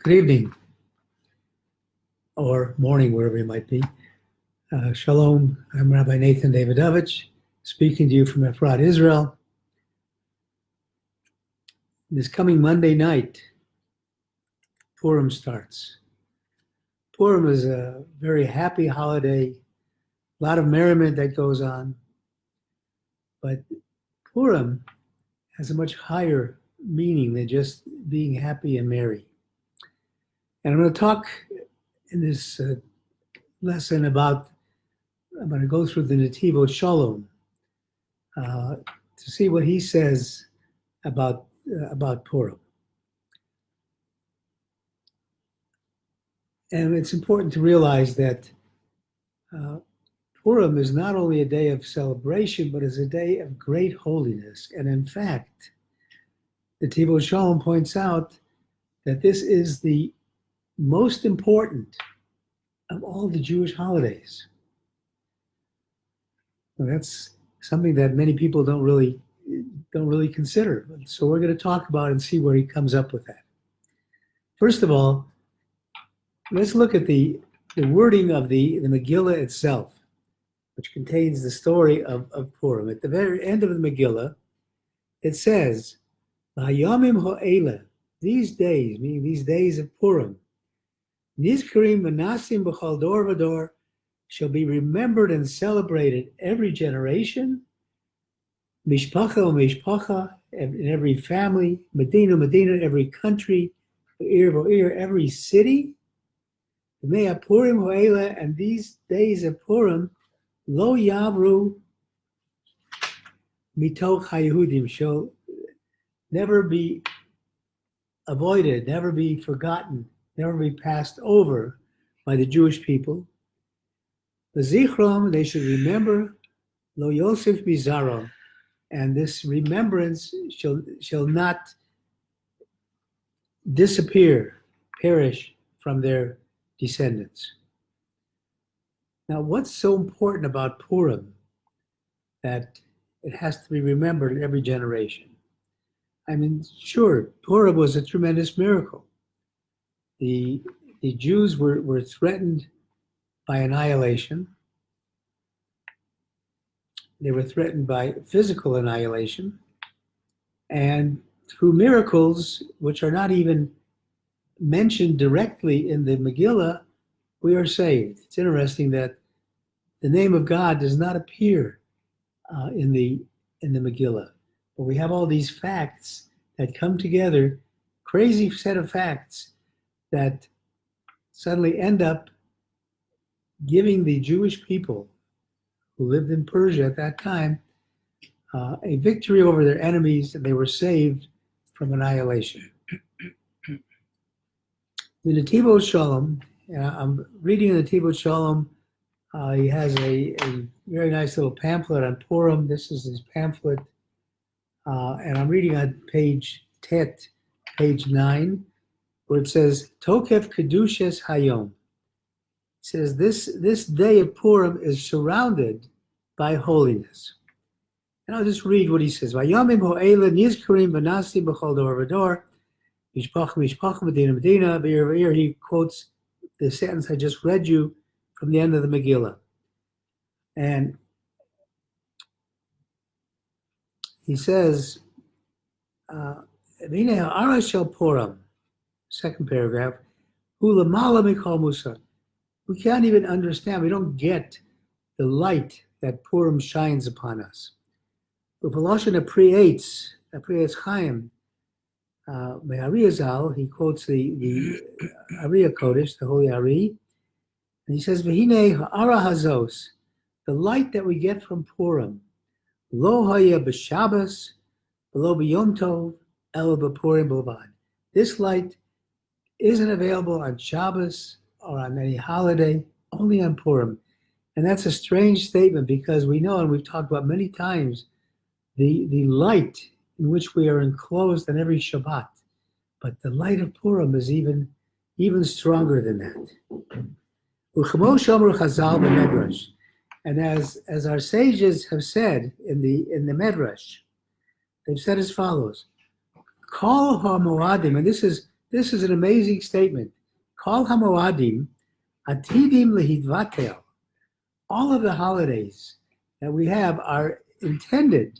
Good evening, or morning, wherever you might be. Shalom, I'm Rabbi Davidovich, speaking to you from Efrat, Israel. This coming Monday night, Purim starts. Purim is a very happy holiday, a lot of merriment that goes on, but Purim has a much higher meaning than just being happy and merry. And I'm going to talk in this lesson about, I'm going to go through the Netivot Shalom to see what he says about Purim. And it's important to realize that Purim is not only a day of celebration, but is a day of great holiness. And in fact, the Netivot Shalom points out that this is the most important of all the Jewish holidays. And that's something that many people don't really consider. So we're going to talk about and see where he comes up with that. First of all, let's look at the wording of the Megillah itself, which contains the story of Purim. At the very end of the Megillah, it says, "Hayamim ha'ela," these days, meaning these days of Purim, Nizkarim v'nasim b'chal dor v'dor, shall be remembered and celebrated every generation, mishpacha u'mishpacha, in every family, medina medina, every country, v'ir v'ir, every city. V'mei Purim ha'ela, and these days of Purim, lo yavru mitoch haYehudim, shall never be avoided, never be forgotten, never be passed over by the Jewish people. The Zichron, they should remember, Lo Yosef Mizaron, and this remembrance shall not disappear, perish from their descendants. Now, what's so important about Purim that it has to be remembered in every generation? I mean, sure, Purim was a tremendous miracle. The Jews were threatened by annihilation. They were threatened by physical annihilation. And through miracles, which are not even mentioned directly in the Megillah, we are saved. It's interesting that the name of God does not appear in the Megillah. But we have all these facts that come together, crazy set of facts that suddenly end up giving the Jewish people who lived in Persia at that time a victory over their enemies, and they were saved from annihilation. The Netivot Shalom, I'm reading the Netivot Shalom. He has a very nice little pamphlet on Purim. This is his pamphlet. And I'm reading on page 9, where it says, Tokef Kedushes Hayom. It says, this day of Purim is surrounded by holiness. And I'll just read what he says. Vayamim ho'ela nizkarim v'nasi b'chol dor v'dor, mishpacha mishpacha medina medina, v'ir v'ir. He quotes the sentence I just read you from the end of the Megillah. And he says, V'nei ha'ara shel Purim, second paragraph, hu lamala mikol musa. We can't even understand, we don't get the light that Purim shines upon us. Upaloshon Apriyetz Chaim, Me'ari Azal, he quotes the Ari Kodesh, the Holy Ari, and he says, V'hinei ha'ara hazos, the light that we get from Purim, lo haya b'Shabbos, lo b'Yom Tov, el b'Purim b'Lvad. This light isn't available on Shabbos or on any holiday, only on Purim. And that's a strange statement because we know, and we've talked about many times, the light in which we are enclosed on every Shabbat. But the light of Purim is even stronger than that. Uchmo shomer chazal b'medrash. And as our sages have said in the Medrash, they've said as follows: Kol ha'moadim, and this This is an amazing statement. Kol hamoadim atidim lehidvatel. All of the holidays that we have are intended,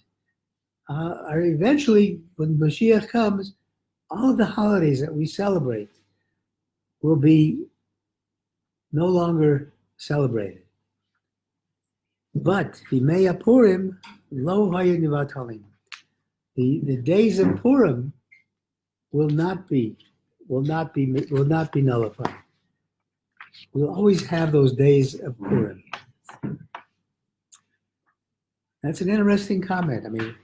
are eventually, when Mashiach comes, all of the holidays that we celebrate will be no longer celebrated. But Vimei Purim lo haya nivatalim. The days of Purim will not be nullified. We'll always have those days of Purim. That's an interesting comment. I mean,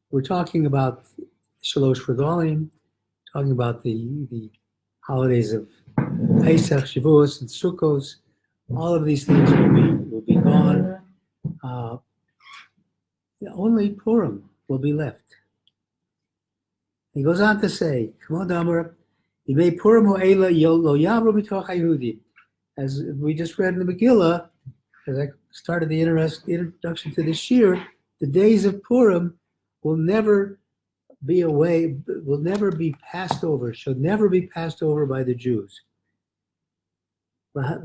we're talking about Shalosh Regalim, talking about the holidays of Pesach, Shavuos, and Sukkos. All of these things will be gone. Only Purim will be left. He goes on to say, as we just read in the Megillah, as I started the introduction to this year, the days of Purim will never be passed over, should never be passed over by the Jews. We have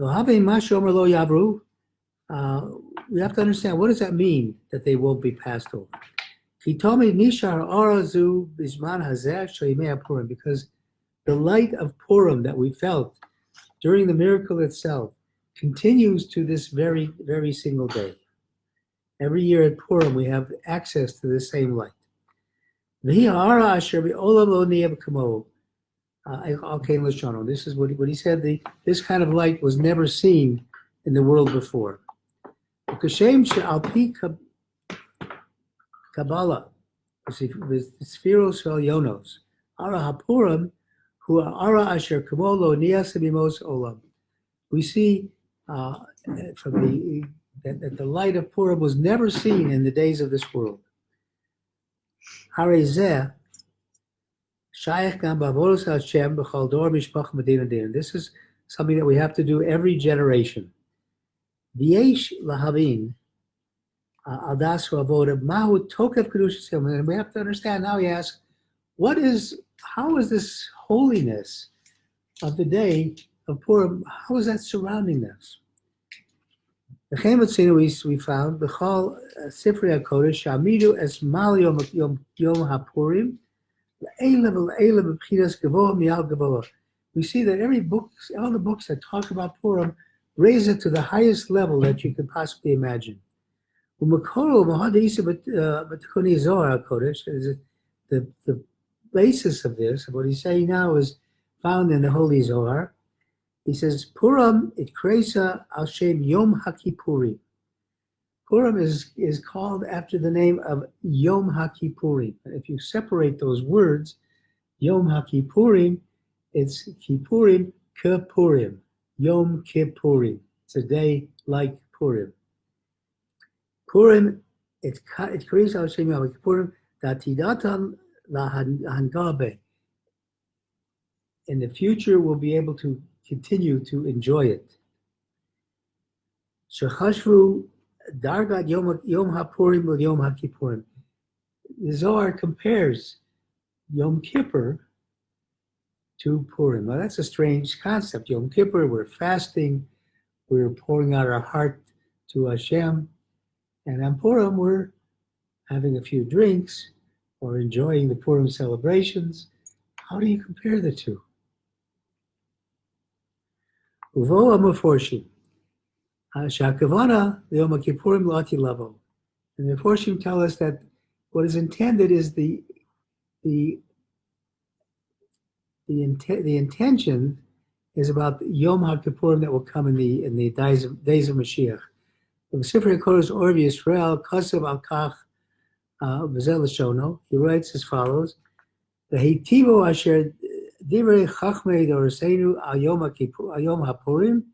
to understand, what does that mean, that they won't be passed over? Because the light of Purim that we felt during the miracle itself continues to this very, very single day. Every year at Purim, we have access to the same light. This is what he said. This kind of light was never seen in the world before. Kabbalah, Spheros Yonos, Ara HaPurim, who are Ara Asher Kamolo Niasimimos Olam. We see that the light of Purim was never seen in the days of this world. Harezeh Shaykh Gam Bavolos Hashem B'chol Dor Mishpach Medina Din. This is something that we have to do every generation. V'yesh lahavin aldasu avoda mahu tokev kedushas yom. And we have to understand now. He asks, how is this holiness of the day of Purim? How is that surrounding us? The Chemotzinu we found b'chol Sifrei HaKodesh Shamidu es mal yom HaPurim le'elav b'chinas gavoah mi'al gavoah. We see that all the books that talk about Purim raise it to the highest level that you could possibly imagine. The basis of this, of what he's saying now, is found in the Holy Zohar. He says, Purim itkreisa al shem Yom HaKippurim. Purim is called after the name of Yom HaKippurim. If you separate those words, Yom HaKippurim, it's Kippurim Kippurim. Yom Kippurim. It's a day like Purim. Purim, it's Krias al Shem Yom Kippurim, Datidatan la Hangabe. In the future, we'll be able to continue to enjoy it. Shechashvu Dargat Yom HaPurim with Yom HaKippurim. The Zohar compares Yom Kippur to Purim. Now that's a strange concept. Yom Kippur, we're fasting, we're pouring out our heart to Hashem, and on Purim we're having a few drinks or enjoying the Purim celebrations. How do you compare the two? Uvo Amaforshim, Shakavana Yom Kippurim Lati Level, and the Forshim tell us that what is intended is the intention is about Yom HaKippurim that will come in the days of Mashiach. The Sifrei HaKodesh Orvi Yisrael Kasav Al Kach V'zel Shono. He writes as follows: The Heitivo Asher Divrei Chachmei Doraseinu Al Yom HaPurim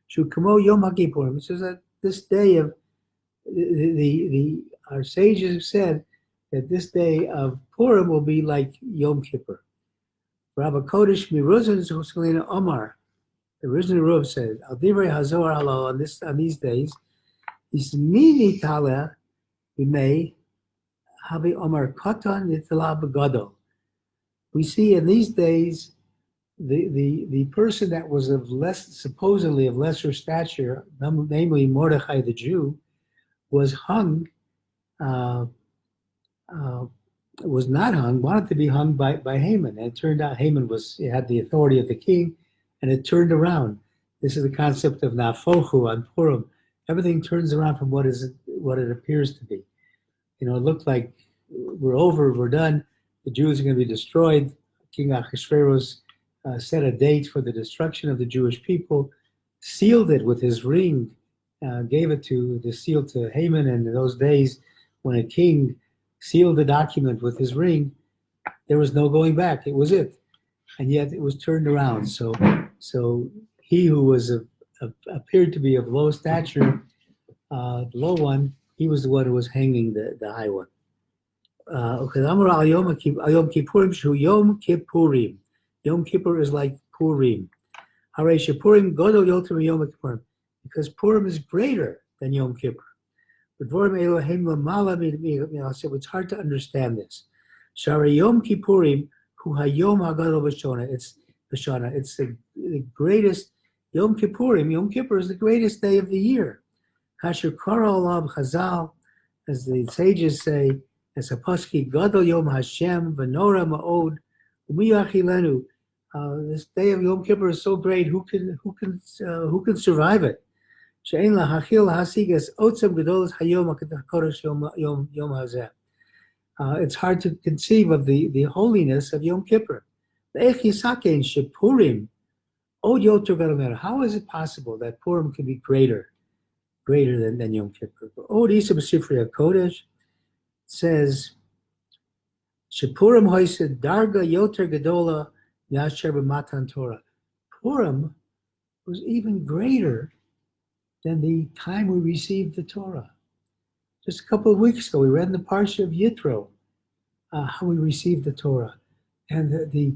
Shu Kamo Yom HaKippurim. It says that this day of our sages have said that this day of Purim will be like Yom Kippur. Rabbi Kodesh Miruzin Zoselina Omar, the original Ruv says, Al Divrei Hazor Halal on these days, is Mini Tala Bimei Havi Omar Katan Nitala Begadol. We see in these days the person that was supposedly of lesser stature, namely Mordechai the Jew, was hung, uh, was not hung, wanted to be hung by Haman. And it turned out Haman had the authority of the king, and it turned around. This is the concept of nafochu on Purim. Everything turns around from what it appears to be. It looked like we're over, we're done. The Jews are going to be destroyed. King Ahasuerus set a date for the destruction of the Jewish people, sealed it with his ring, gave the seal to Haman. And in those days, when a king sealed the document with his ring, there was no going back. It was it. And yet it was turned around. So he who appeared to be of low stature, the low one, he was the one who was hanging the high one. Okay, Yom Kippurim Shu Yom Kippurim. Yom Kippur is like Purim. Haresh Purim Godol Yoter Yom Kippurim, because Purim is greater than Yom Kippur. It's hard to understand this. Shara Yom Kippurim Hu Hayom Hagadol B'Shana. It's the greatest. Yom Kippurim. Yom Kippur is the greatest day of the year. Kasher Kara Olav Chazal, as the sages say, as a paski Gadol Yom Hashem V'Nora Ma'od Umiyachilenu. This day of Yom Kippur is so great. Who can survive it? She'ein lahachil hasigas otzem gedolos hayom hakodesh yom hazeh. It's hard to conceive of the holiness of Yom Kippur. Ve'ech yisakein shePurim od yoter gadol. How is it possible that Purim can be greater than Yom Kippur? Od isa b'sifrei HaKodesh says shePurim hoised darga yoter gedola yasher b'matan Torah. Purim was even greater than the time we received the Torah. Just a couple of weeks ago, we read in the Parsha of Yitro how we received the Torah, and the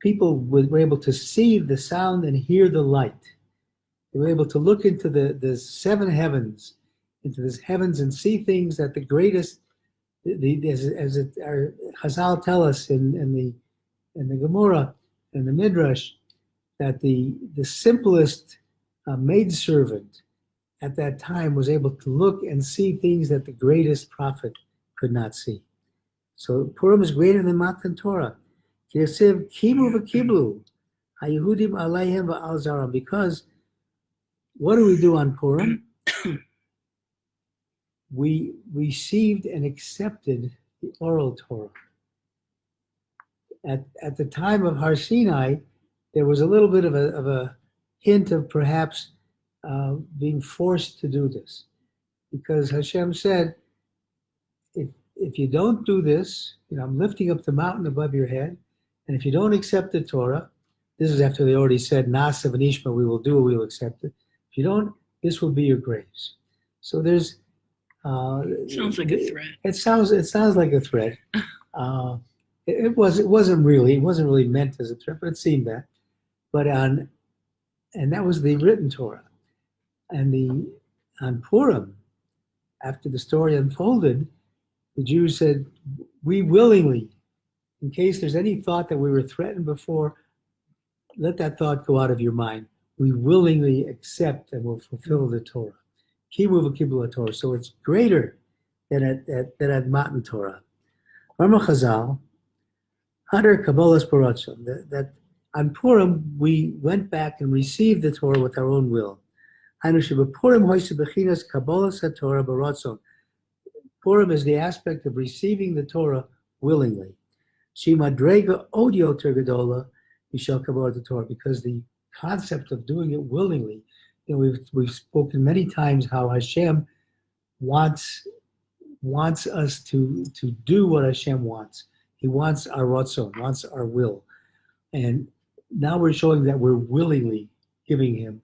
people were able to see the sound and hear the light. They were able to look into the seven heavens, into the heavens, and see things that the greatest, as our Chazal tell us in the Gemara and the Midrash, that the simplest maidservant at that time was able to look and see things that the greatest prophet could not see. So Purim is greater than Matan Torah. Because what do we do on Purim? We received and accepted the oral Torah. At the time of Har Sinai, there was a little bit of a hint of perhaps being forced to do this, because Hashem said, if you don't do this, I'm lifting up the mountain above your head, and if you don't accept the Torah, this is after they already said, Nasa v'nishma, we will do it, we will accept it. If you don't, this will be your graves. So there's sounds like a threat. It sounds like a threat. It wasn't really meant as a threat, but it seemed that. But and that was the written Torah. And on Purim, after the story unfolded, the Jews said, we willingly, in case there's any thought that we were threatened before, let that thought go out of your mind. We willingly accept and will fulfill the Torah. Kibu v'kibul Torah. So it's greater than at Matan Torah. Rama Chazal, Hadar Kabbalas Baratzon, that on Purim we went back and received the Torah with our own will. Purim is the aspect of receiving the Torah willingly. Shimadrega odioter gedola yishal kabbalah the Torah, because the concept of doing it willingly, we've spoken many times how Hashem wants us to do what Hashem wants. He wants our ratzon, wants our will, and now we're showing that we're willingly giving Him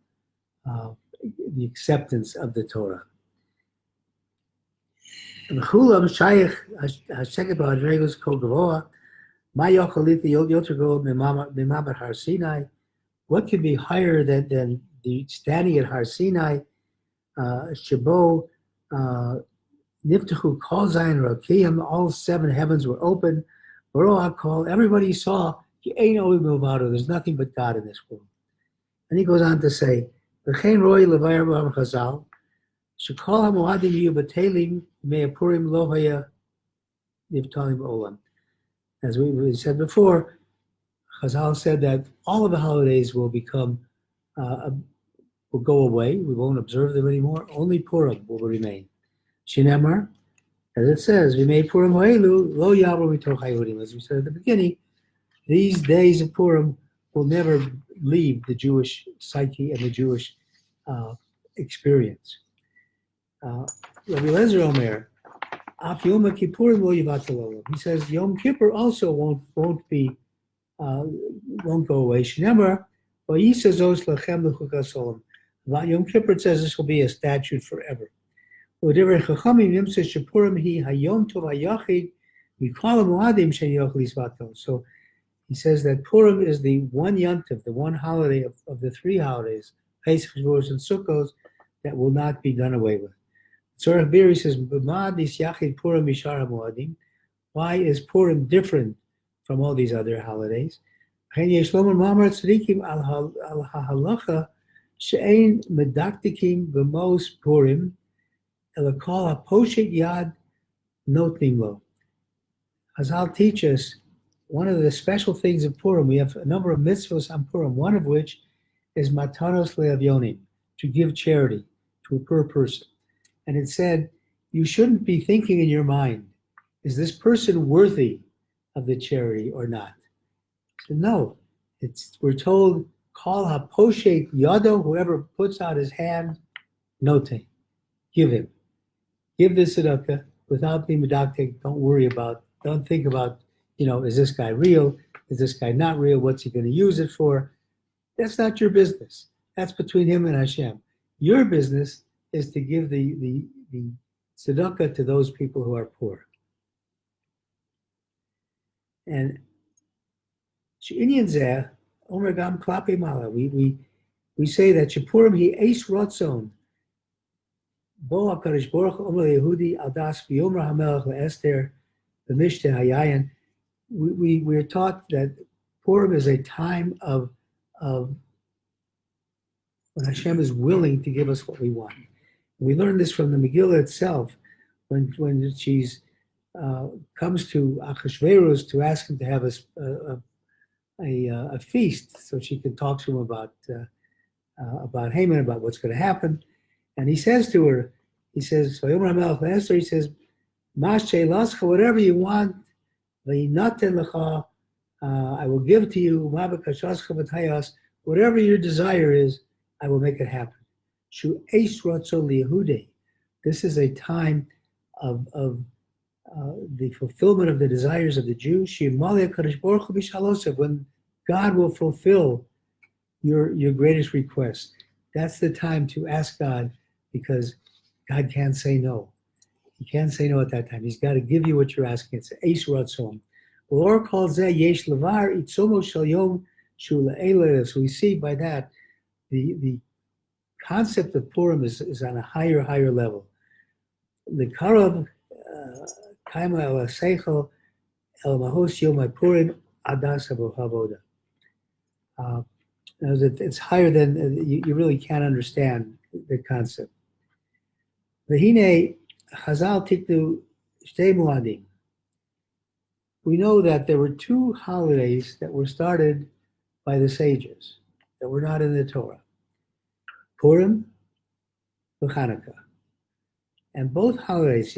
the acceptance of the Torah. What can be higher than the standing at Har Sinai? Shabo Niftachu Kol Zayin Rakiyim, all seven heavens were open. call everybody saw, there's nothing but God in this world. And he goes on to say, V'chein roi levayer b'am chazal, shekol hamoadim yiyu b'telim me'apurim lo haya nivtalim olam. As we said before, Chazal said that all of the holidays will become, will go away. We won't observe them anymore. Only Purim will remain. Shinemar, as it says, we made Purim ho'elu lo yavru mitoch haYehudim. As we said at the beginning, these days of Purim will never leave the Jewish psyche and the Jewish experience. Rabbi Lezer Omer, Af Yom Kippurim lo yivatel olam. He says Yom Kippur also won't go away. Shinemar, v'yisazos lachem lechukas olam. About Yom Kippur, it says this will be a statute forever. So he says that Purim is the one yontif, the one holiday of the three holidays, Pesach, Shavuos, and Sukkot, that will not be done away with. Tzorach Bir, he says, why is Purim different from all these other holidays? She'ein medaktikim b'mos Purim elakol haposhet yad notnim lo. Chazal teach us one of the special things of Purim. We have a number of mitzvahs on Purim, one of which is matanos le'avyonim, to give charity to a poor person. And it said, you shouldn't be thinking in your mind, is this person worthy of the charity or not? So no, we're told, call haposhet yado, whoever puts out his hand, note, give him. Give the tzedakah without being medaktik. Don't think about, is this guy real? Is this guy not real? What's he going to use it for? That's not your business. That's between him and Hashem. Your business is to give the tzedakah to those people who are poor. And Inyan zeh, Omer gam klape mala. We say that Purim he eis rotzon. Bo HaKadosh Baruch Hu Omer Yehudi Adas V'Yomer HaMelech LeEsther B'Mishte Hayayin. We're taught that Purim is a time of when Hashem is willing to give us what we want. We learn this from the Megillah itself, when she's comes to Achashverosh to ask him to have a feast, so she can talk to him about Haman, about what's going to happen. And he says to her, he says, Vayomer HaMelech LeEsther, he says, Mashe lascha, whatever you want, v'yinaten lecha, I will give to you, ma b'kashascha v'tayas, whatever your desire is, I will make it happen. Shu eis ratzon liyehudei. This is a time of the fulfillment of the desires of the Jews. Sheyimali HaKadosh Baruch Hu b'shalosav, when God will fulfill your greatest request. That's the time to ask God, because God can't say no. He can't say no at that time. He's got to give you what you're asking. It's eis ratzon. Or called zeh yesh levar itzomo shel yom shu le'eleh. So we see by that the concept of Purim is on a higher level. The Karav kaima el seichel el mahos yom Purim adas havoda. It's higher than you really can't understand the concept. V'hine Chazal tiknu shtei muadim. We know that there were two holidays that were started by the sages that were not in the Torah: Purim and Hanukkah. And both holidays,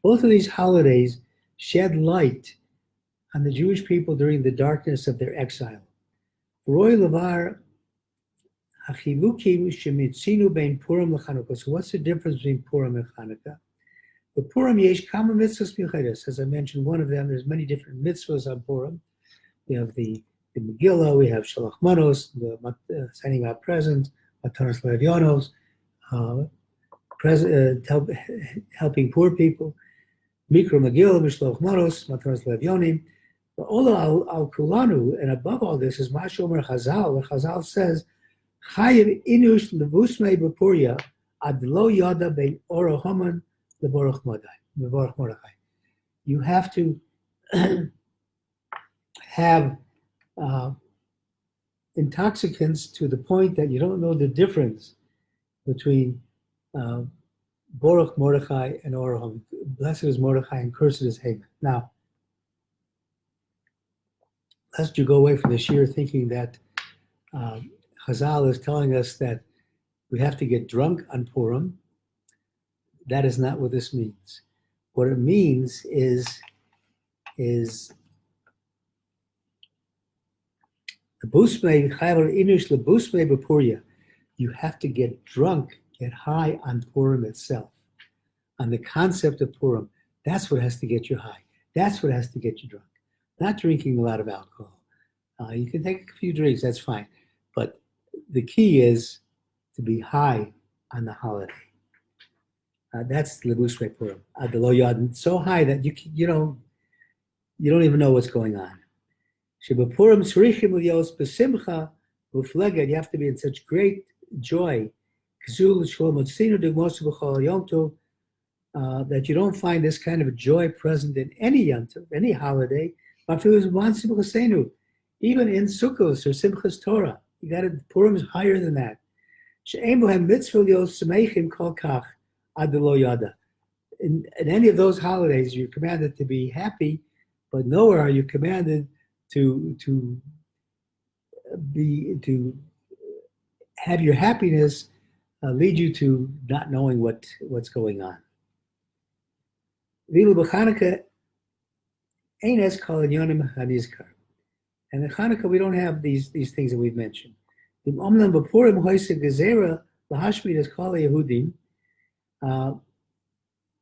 both of these holidays shed light on the Jewish people during the darkness of their exile. So what's the difference between Purim and Hanukkah? The Purim yesh kama mitzvahs miuchedes. As I mentioned, one of them, there's many different mitzvahs on Purim. We have the Megillah, we have Shalach Manos, the sending out presents, Matanos Le'avyonos, helping poor people, Mikra Megillah, Mishloch Manos, Matanos Le'avyonim. But Ola al Kulanu, and above all this is Mashomer Chazal, where Chazal says, Chayiv inush levusmei b'puria ad lo yada bein oro haman leborach modai. Mevorach Mordechai. You have to have intoxicants to the point that you don't know the difference between Baruch Mordechai and Orahim. Blessed is Mordechai and cursed is Haman. Now, lest you go away from this year thinking that Chazal is telling us that we have to get drunk on Purim, that is not what this means. What it means is you have to get drunk, get high on Purim itself, on the concept of Purim. That's what has to get you high. That's what has to get you drunk. Not drinking a lot of alcohol. You can take a few drinks, that's fine. But the key is to be high on the holiday. That's Lebus Purim. So high that you don't even know what's going on. You have to be in such great joy that you don't find this kind of joy present in any yontiv, any holiday. Even in Sukkos or Simchas Torah, you got to Purim is higher than that. In any of those holidays, you're commanded to be happy, but nowhere are you commanded to have your happiness lead you to not knowing what's going on. And in Hanukkah, we don't have these things that we've mentioned.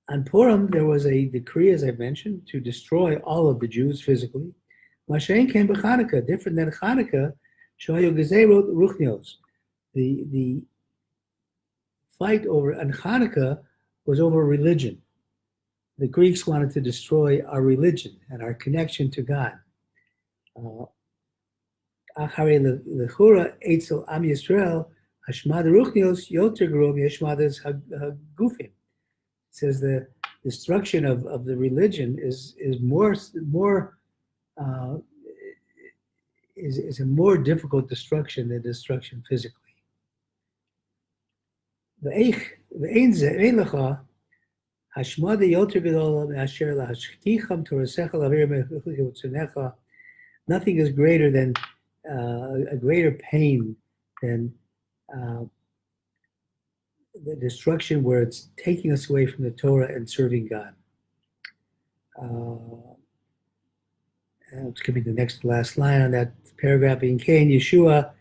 On Purim, there was a decree, as I mentioned, to destroy all of the Jews physically. Mashain came to Hanukkah, different than Hanukkah. The fight over on Hanukkah was over religion. The Greeks wanted to destroy our religion and our connection to God. It says the destruction of the religion is a more difficult destruction than destruction physically. Nothing is greater than a greater pain than the destruction where it's taking us away from the Torah and serving God. It's going to be the next to last line on that paragraph. In Cain Yeshua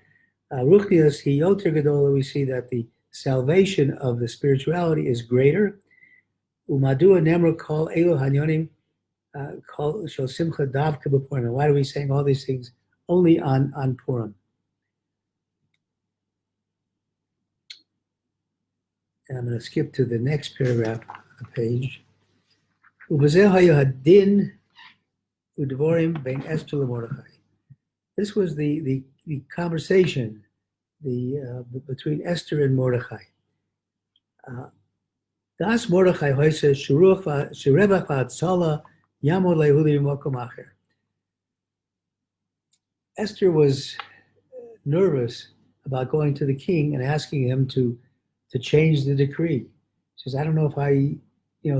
Ruchnius Hi Yoter Gedola, we see that the salvation of the spirituality is greater. Umadua Nemra Kol Elo Hanyonim Kol Shel Simcha Davka B'Purim. Why are we saying all these things only on Purim? And I'm going to skip to the next paragraph on the page. This was the conversation between Esther and Mordechai. Das Mordechai hoise shirevach v'atzala yamod le'ehudi b'mokom acher. Esther was nervous about going to the king and asking him to change the decree. She says, I don't know if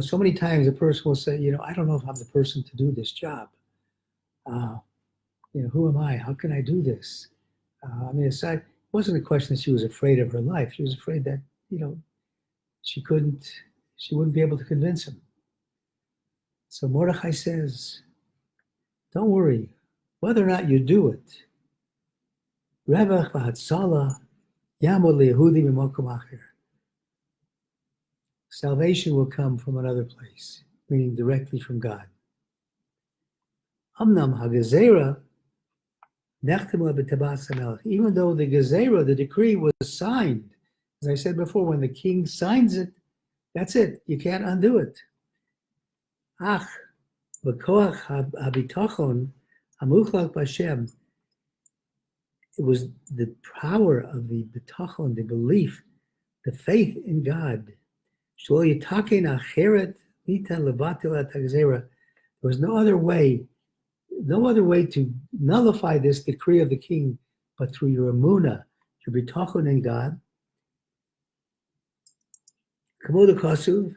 so many times a person will say, I don't know if I'm the person to do this job. Who am I? How can I do this? It wasn't a question that she was afraid of her life. She was afraid that, she wouldn't be able to convince him. So Mordechai says, don't worry, whether or not you do it, Revach v'hatzala yamod le'ehudi b'mokom acher. Salvation will come from another place, meaning directly from God. Amnam hagezera nechtemah b'tabas hamelech. Even though the gezerah, the decree, was signed, as I said before, when the king signs it, that's it. You can't undo it. Ach, v'koach habitachon hamuchlak b'Hashem. It was the power of the bitachon, the belief, the faith in God. Shlo yitaken acheret There was no other way to nullify this decree of the king, but through your emunah, your bitachon in God. Kamod Kasuv,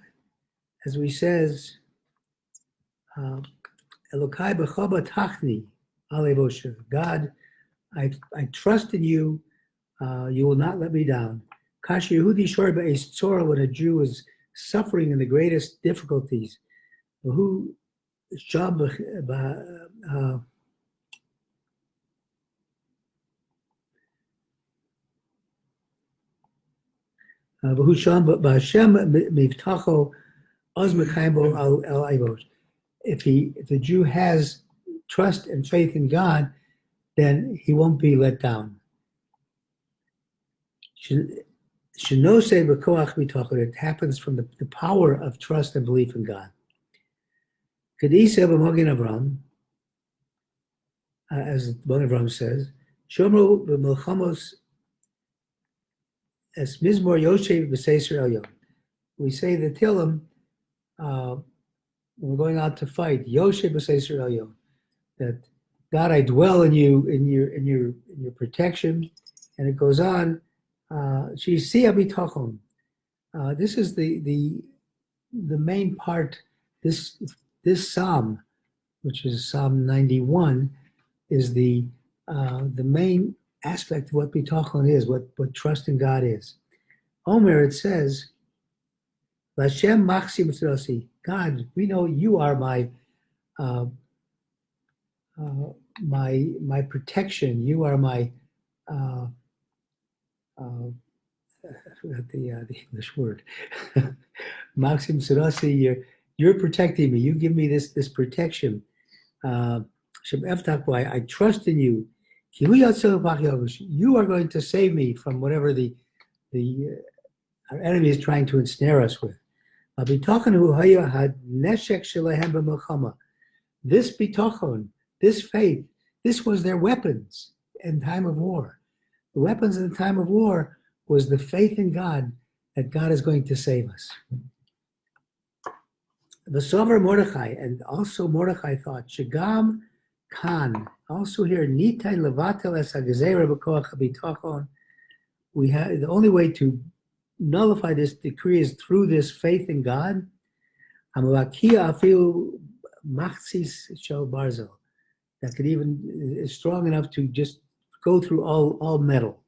as we says, Elokai b'chaba tachni alevosha. God, I trust in you. You will not let me down. Kash Yehudi shor be'es tzora, when a Jew is suffering in the greatest difficulties. Who shab if the Jew has trust and faith in God, then he won't be let down. It happens from the power of trust and belief in God. As Magen Avraham says, Shomro b'melchamos es mizmor yoshev b'seiser elyon. We say the Tillim when we're going out to fight, Yoshev b'seiser elyon, that God, I dwell in you, in your protection, and it goes on. This is the main part. This psalm, which is Psalm 91, is the main aspect of what bitachon is, what trust in God is. Omer, it says, Lashem machsim tzrosi. God, we know you are my protection. You are my I forgot the English word. Maxim Sarasi, you're protecting me. You give me this protection. I trust in you. You are going to save me from whatever our enemy is trying to ensnare us with. This bitachon, this faith, this was their weapons in time of war. The weapons in the time of war was the faith in God, that God is going to save us. The Sover Mordechai, and also Mordechai thought, Shagam Khan, also here, Nitai Levatel es hagezera b'koach habitachon. We have the only way to nullify this decree is through this faith in God. Hamalakia afilu machzis shel barzel, that could even is strong enough to just go through all metal,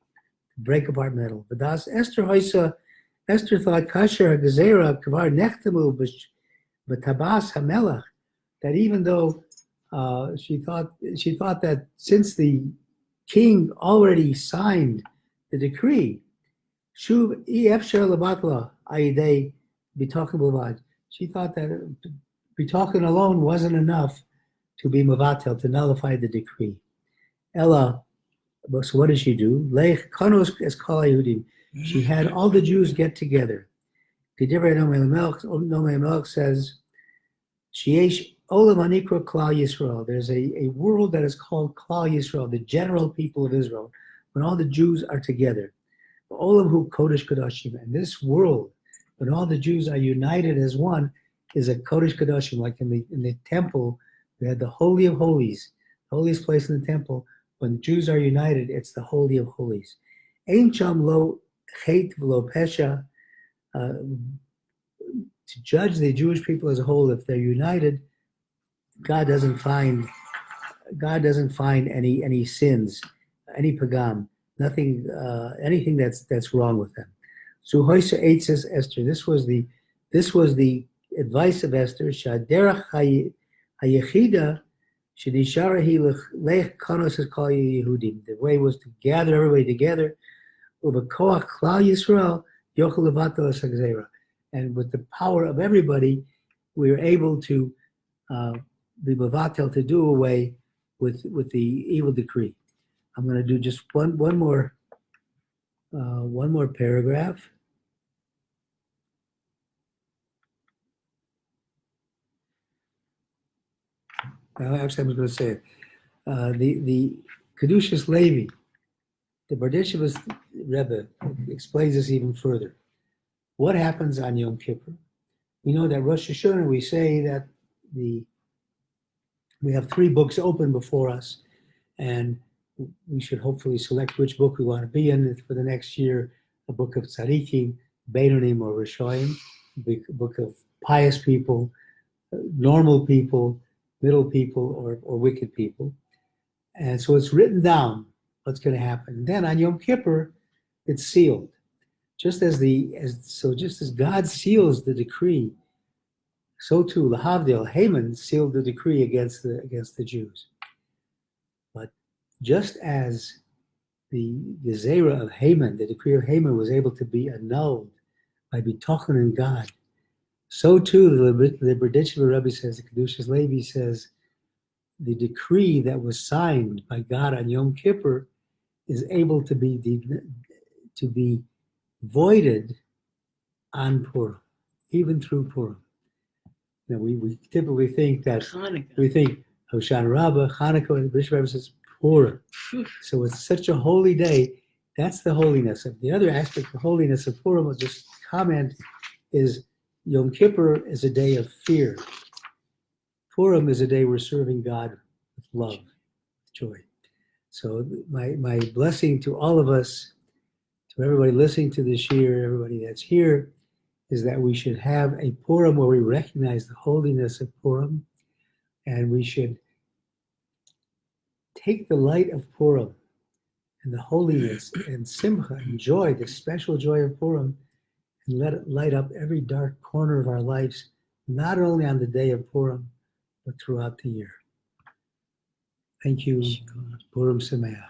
break apart metal. But das Esther thought kasher hagezera kvar nechtemu b'tabas hamelach, that even though she thought that since the king already signed the decree, shuv efshar lebatla ayidei bitachon b'lvad, she thought that bitachon alone wasn't enough to be mevatel, to nullify the decree. Ella, so what did she do? Leich kanos es kol haYehudim. She had all the Jews get together. Kedivrei Noam Melech says, Sheyesh Olam Hanikra Klal Yisrael. There's a world that is called Klal Yisrael, the general people of Israel, when all the Jews are together. Olam Hu Kodesh Kodashim. And this world, when all the Jews are united as one, is a Kodesh Kodashim. Like in the temple, we had the Holy of Holies, the holiest place in the temple. When the Jews are united, it's the Holy of Holies. Ein Sham Lo Chet V'Lo Pesha. To judge the Jewish people as a whole, if they're united, God doesn't find any sins, any pagam, nothing, anything that's wrong with them. So Hoysa 8 says Esther. This was the advice of Esther. Shaderach hayechida shedishara hi lech kanos es kol Yehudim. The way was to gather everybody together. Uvakoach klal Yisrael yochel levatel es hagzera. And with the power of everybody, we are able to be mevatel, to do away with the evil decree. I'm going to do just one more paragraph. Actually, I was going to say it. The Kedushas Levi, the Berditcheva's Rebbe, explains this even further. What happens on Yom Kippur? we know that Rosh Hashanah, we say that we have 3 books open before us, and we should hopefully select which book we want to be in for the next year, a book of tzaddikim, Beinonim, or Rishoim, a book of pious people, normal people, middle people, or wicked people. And so it's written down what's going to happen. And then on Yom Kippur, it's sealed. Just as God seals the decree, so too Lahavdil, Haman sealed the decree against the Jews. But just as the Zera of Haman, the decree of Haman, was able to be annulled by bitochen in God, so too the Berditchever Rabbi says, the Kedushas Levi says, the decree that was signed by God on Yom Kippur is able to be voided on Purim, even through Purim. Now we typically think that Hanukkah. we think Hoshana Rabbah, Hanukkah, and the Bishop Rebbe says Purim. So it's such a holy day. That's the holiness of the other aspect of holiness of Purim. I'll just comment is Yom Kippur is a day of fear. Purim is a day we're serving God with love, joy. So my blessing to all of us, to everybody listening to this year, everybody that's here, is that we should have a Purim where we recognize the holiness of Purim, and we should take the light of Purim and the holiness and simcha and joy, the special joy of Purim, and let it light up every dark corner of our lives, not only on the day of Purim, but throughout the year. Thank you. Purim Sameach.